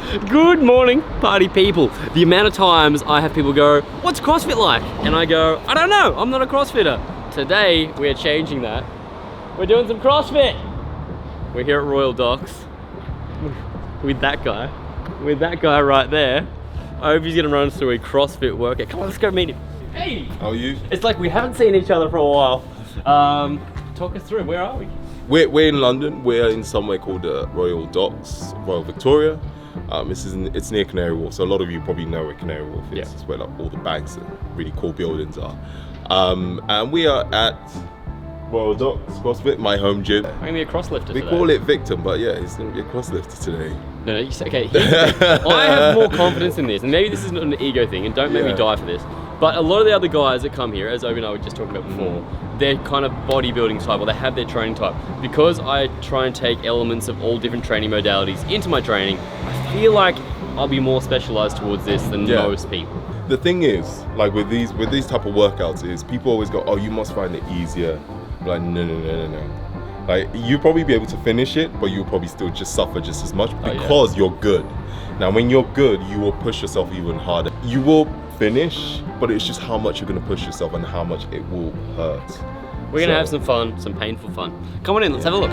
Good morning, party people. The amount of times I have people go, what's CrossFit like? And I go, I don't know, I'm not a CrossFitter. Today, we're changing that. We're doing some CrossFit. We're here at Royal Docks with that guy. With that guy right there. Obi's gonna run us through a CrossFit workout. Come on, let's go meet him. Hey! How are you? It's like we haven't seen each other for a while. Talk us through, where are we? We're in London. We're in somewhere called Royal Docks, Royal Victoria. It's near Canary Wharf, so a lot of you probably know where Canary Wharf is. Yeah. It's where like all the banks and really cool buildings are. And we are at Royal Docks CrossFit, my home gym. I'm gonna be a crosslifter We today. call it Victim, but yeah, he's gonna be a crosslifter today. No, you say, okay, here's the thing. I have more confidence in this, and maybe this is not an ego thing, and don't make me die for this, but a lot of the other guys that come here, as Obi and I were just talking about before, they're kind of bodybuilding type, or they have their training type. Because I try and take elements of all different training modalities into my training, I feel like I'll be more specialized towards this than most people. The thing is, like with these type of workouts, is people always go, oh, you must find it easier. I'm like, no. Like, you'll probably be able to finish it, but you'll probably still just suffer just as much because you're good. Now, when you're good, you will push yourself even harder. You will finish, but it's just how much you're gonna push yourself and how much it will hurt. We're gonna have some fun, some painful fun. Come on in, let's have a look.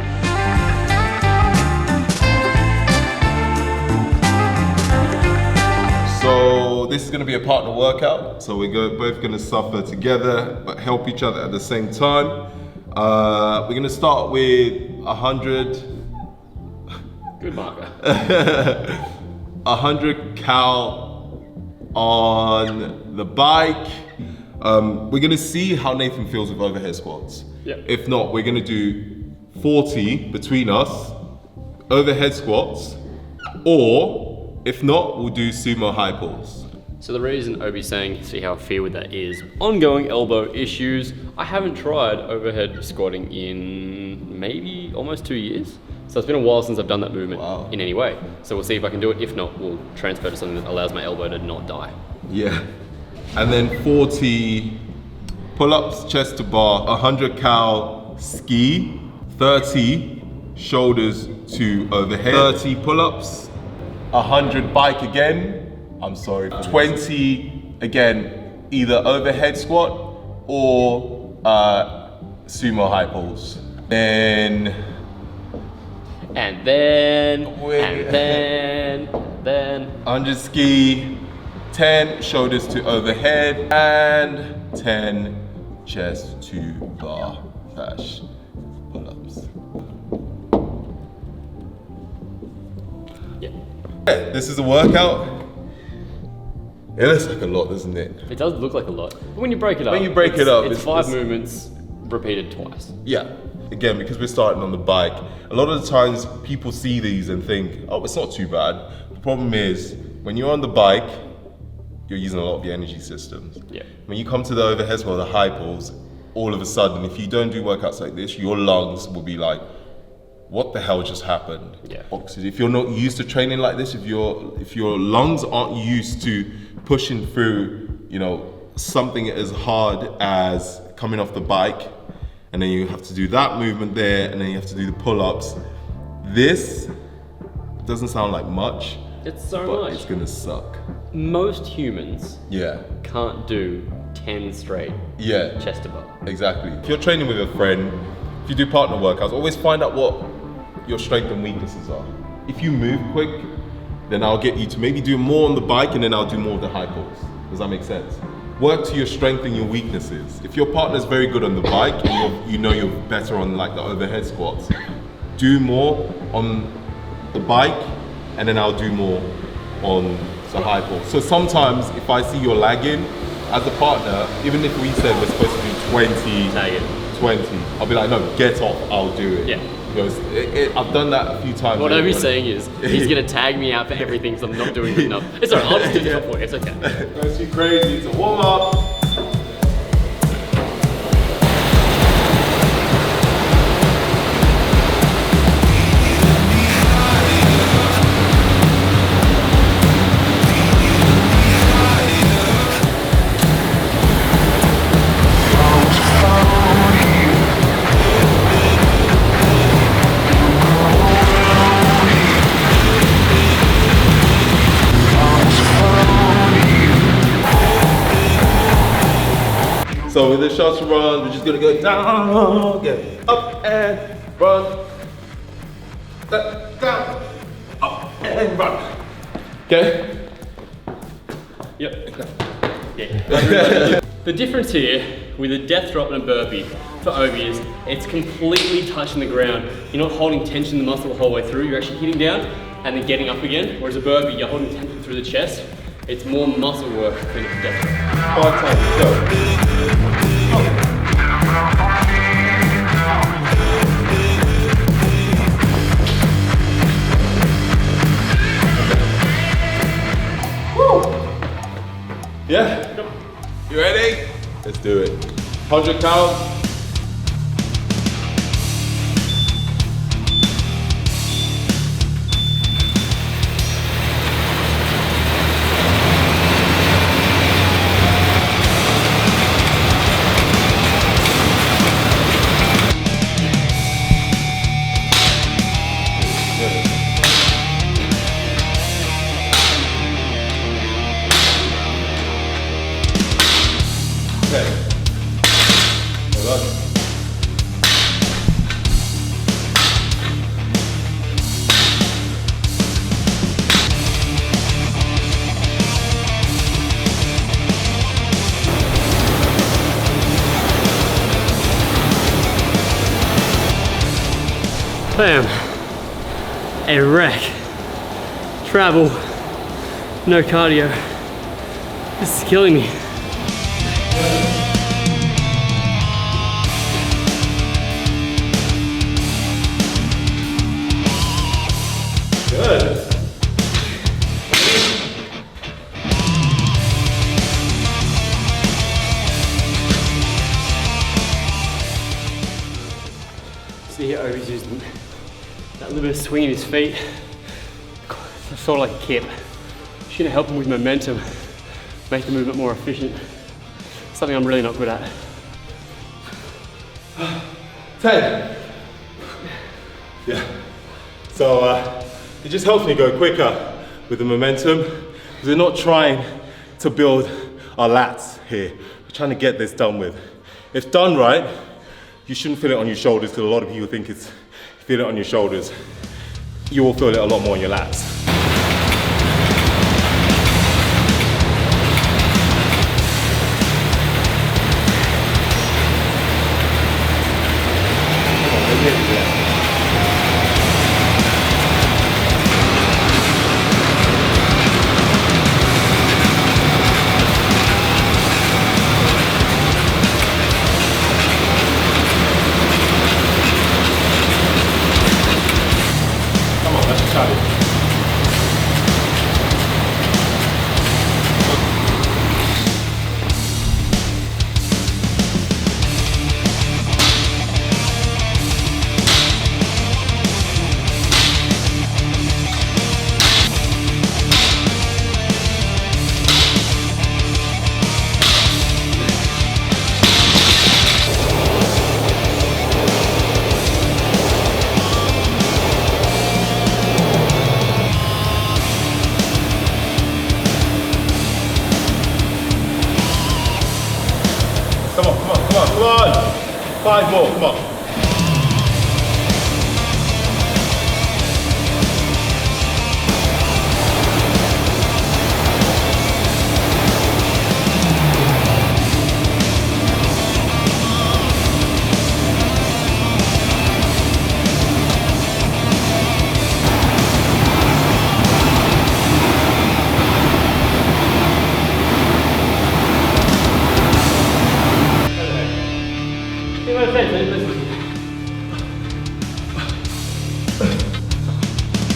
So this is gonna be a partner workout. So we're both gonna suffer together, but help each other at the same time. We're gonna start with 100. Good marker. 100 cal on the bike. We're gonna see how Nathan feels with overhead squats. Yeah. If not, we're gonna do 40 between us, overhead squats, or if not, we'll do sumo high pulls. So the reason Obi's saying, see how I feel with that is ongoing elbow issues. I haven't tried overhead squatting in maybe almost 2 years. So it's been a while since I've done that movement in any way. So we'll see if I can do it. If not, we'll transfer to something that allows my elbow to not die. Yeah. And then 40 pull-ups, chest to bar, 100 cal ski, 30 shoulders to overhead, 30 pull-ups, 100 bike again. I'm sorry, 20 again, either overhead squat or sumo high pulls. Then 100 ski, 10 shoulders to overhead, and 10 chest to bar dash pull-ups. Yeah. This is a workout. It looks like a lot, doesn't it? It does look like a lot. But when you break it up, it's 5 movements repeated twice. Yeah. Again, because we're starting on the bike, a lot of the times people see these and think, oh, it's not too bad. The problem is, when you're on the bike, you're using a lot of your energy systems. Yeah. When you come to the overhead squat, the high pulls, all of a sudden, if you don't do workouts like this, your lungs will be like, what the hell just happened? Yeah. Oxygen. If you're not used to training like this, if your lungs aren't used to pushing through, something as hard as coming off the bike, and then you have to do that movement there, and then you have to do the pull-ups. This doesn't sound like much. It's so but much. It's gonna suck. Most humans can't do 10 straight chest to bar. Exactly. If you're training with a friend, if you do partner workouts, always find out what your strengths and weaknesses are. If you move quick, then I'll get you to maybe do more on the bike, and then I'll do more of the high pulls. Does that make sense? Work to your strength and your weaknesses. If your partner's very good on the bike and you're better on like the overhead squats, do more on the bike, and then I'll do more on the high pulls. So sometimes if I see you're lagging as a partner, even if we said we're supposed to do 20, I'll be like, no, get off, I'll do it. Yeah. Because I've done that a few times. What Obi's saying is, he's gonna tag me out for everything because I'm not doing good enough. It's alright, I'll just do this for you, it's okay. Don't be crazy, it's a warm up. So with the short run, we're just gonna go down, get up and run, down, up and run. Okay? Yep. Yeah. The difference here with a death drop and a burpee for Obi is it's completely touching the ground. You're not holding tension in the muscle the whole way through. You're actually hitting down and then getting up again. Whereas a burpee, you're holding tension through the chest. It's more muscle work than a death drop. 5 times, go. Yeah? You ready? Let's do it. 100 counts. Okay. Hold on. Bam. A wreck. Travel. No cardio. This is killing me. Good. See how Obi's using that little bit of swing in his feet. It's sort of like a kip. It's gonna help him with momentum, make the movement more efficient. Something I'm really not good at. 10. Yeah. So it just helps me go quicker with the momentum because we're not trying to build our lats here. We're trying to get this done with. If done right, you shouldn't feel it on your shoulders because a lot of people think it's feel it on your shoulders. You will feel it a lot more on your lats. Come on, come on, come on, come on. 5 more, come on.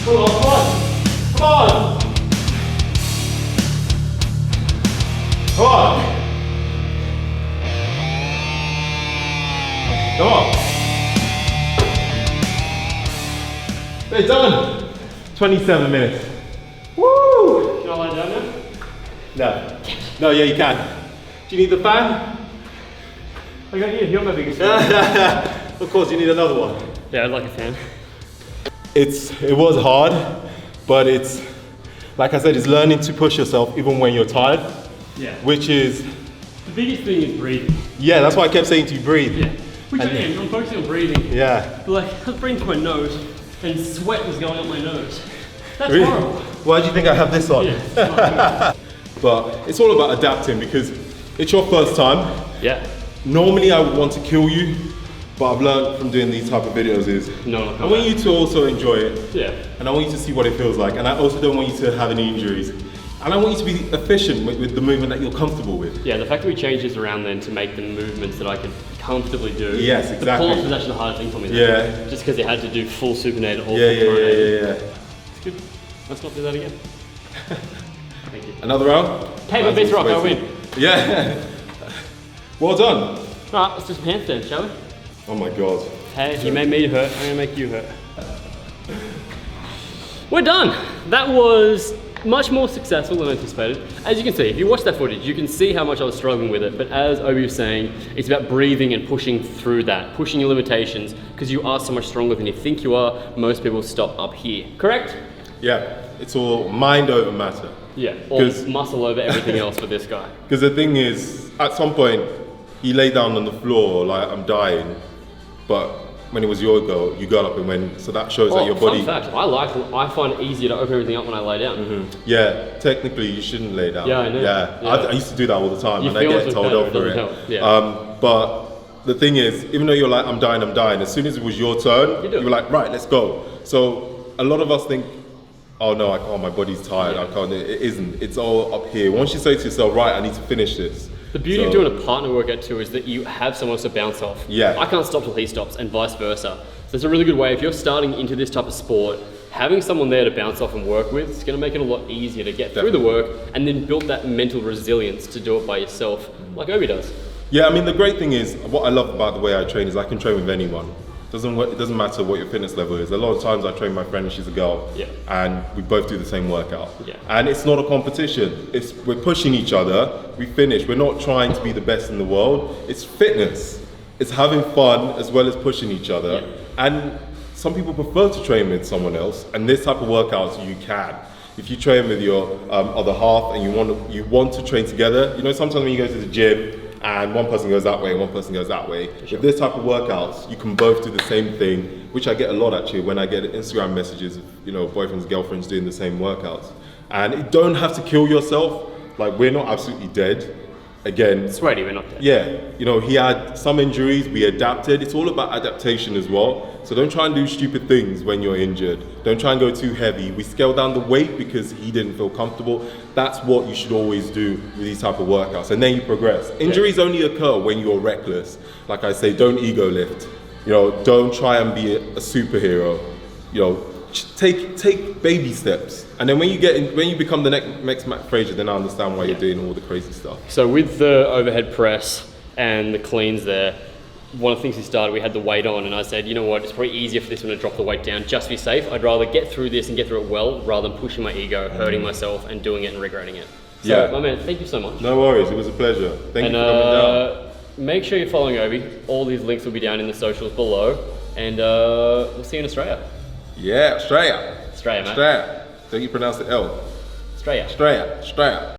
Come on, come on, come on! Come on! Come on! They're done! 27 minutes. Woo! Can I lie down now? No. No, yeah, you can. Do you need the fan? I got you, you're my biggest fan. Of course, you need another one. Yeah, I'd like a fan. It was hard, but it's, like I said, it's learning to push yourself even when you're tired. Yeah. Which is... The biggest thing is breathing. Yeah, that's why I kept saying to you, breathe. Yeah. Which I am. I'm focusing on breathing. Yeah. But like, I was breathing through my nose, and sweat was going up my nose. That's Really? horrible. Why do you think I have this on? Yeah. But it's all about adapting because it's your first time. Yeah. Normally I would want to kill you, but I've learned from doing these type of videos is No. I want you to also enjoy it. Yeah. And I want you to see what it feels like. And I also don't want you to have any injuries. And I want you to be efficient with the movement that you're comfortable with. Yeah, the fact that we changed this around then to make the movements that I could comfortably do. Yes, exactly. The pull-ups was actually the hardest thing for me. Yeah. Just because they had to do full supinator, all Yeah. It's good. Let's not do that again. Thank you. Another round? Paper beats rock, I win. Yeah. Well done. Alright, let's do some handstands, shall we? Oh my God. Hey, you made me hurt, I'm gonna make you hurt. We're done. That was much more successful than anticipated. As you can see, if you watch that footage, you can see how much I was struggling with it. But as Obi was saying, it's about breathing and pushing through that, pushing your limitations, because you are so much stronger than you think you are. Most people stop up here, correct? Yeah, it's all mind over matter. Yeah, or muscle over everything else for this guy. Because the thing is, at some point, he lay down on the floor like I'm dying, but when it was your goal, you got up and went. So that shows that your body. Fun fact, I find it easier to open everything up when I lay down. Mm-hmm. Yeah, technically you shouldn't lay down. Yeah, I know. Yeah, Yeah. I used to do that all the time, You and I feel get it's told better, off for it it. doesn't help. Yeah. But the thing is, even though you're like I'm dying, as soon as it was your turn, you were like, right, let's go. So a lot of us think, oh no, I can't, my body's tired, I can't. It isn't. It's all up here. Once you say to yourself, right, I need to finish this. The beauty of doing a partner workout too is that you have someone else to bounce off. Yeah. I can't stop till he stops and vice versa. So it's a really good way, if you're starting into this type of sport, having someone there to bounce off and work with is gonna make it a lot easier to get through the work and then build that mental resilience to do it by yourself, like Obi does. Yeah, I mean, the great thing is, what I love about the way I train is I can train with anyone. It doesn't matter what your fitness level is. A lot of times I train my friend and she's a girl, and we both do the same workout. Yeah. And it's not a competition. We're pushing each other, we finish. We're not trying to be the best in the world. It's fitness. It's having fun as well as pushing each other. Yeah. And some people prefer to train with someone else, and this type of workouts you can. If you train with your other half and you want to train together, you know, sometimes when you go to the gym, and one person goes that way and one person goes that way. With this type of workouts, you can both do the same thing, which I get a lot actually when I get Instagram messages of, you know, boyfriends, girlfriends doing the same workouts. And you don't have to kill yourself. Like, we're not absolutely dead. Again, Sweaty, we're not dead. Yeah, you know, he had some injuries, we adapted. It's all about adaptation as well. So don't try and do stupid things when you're injured. Don't try and go too heavy. We scaled down the weight because he didn't feel comfortable. That's what you should always do with these type of workouts. And then you progress. Injuries only occur when you're reckless. Like I say, don't ego lift. You know, don't try and be a superhero. You know, take baby steps. And then when you become the next Matt Fraser, then I understand why you're doing all the crazy stuff. So with the overhead press and the cleans there, one of the things we started, we had the weight on, and I said, you know what, it's probably easier for this one to drop the weight down just to be safe. I'd rather get through this and get through it well, rather than pushing my ego, hurting myself, and doing it and regretting it. So, my man, thank you so much. No worries, it was a pleasure. Thank you for coming down. Make sure you're following Obi. All these links will be down in the socials below, and we'll see you in Australia. Yeah, Australia. Australia, mate. Australia. Don't you pronounce the L? Australia. Australia. Australia.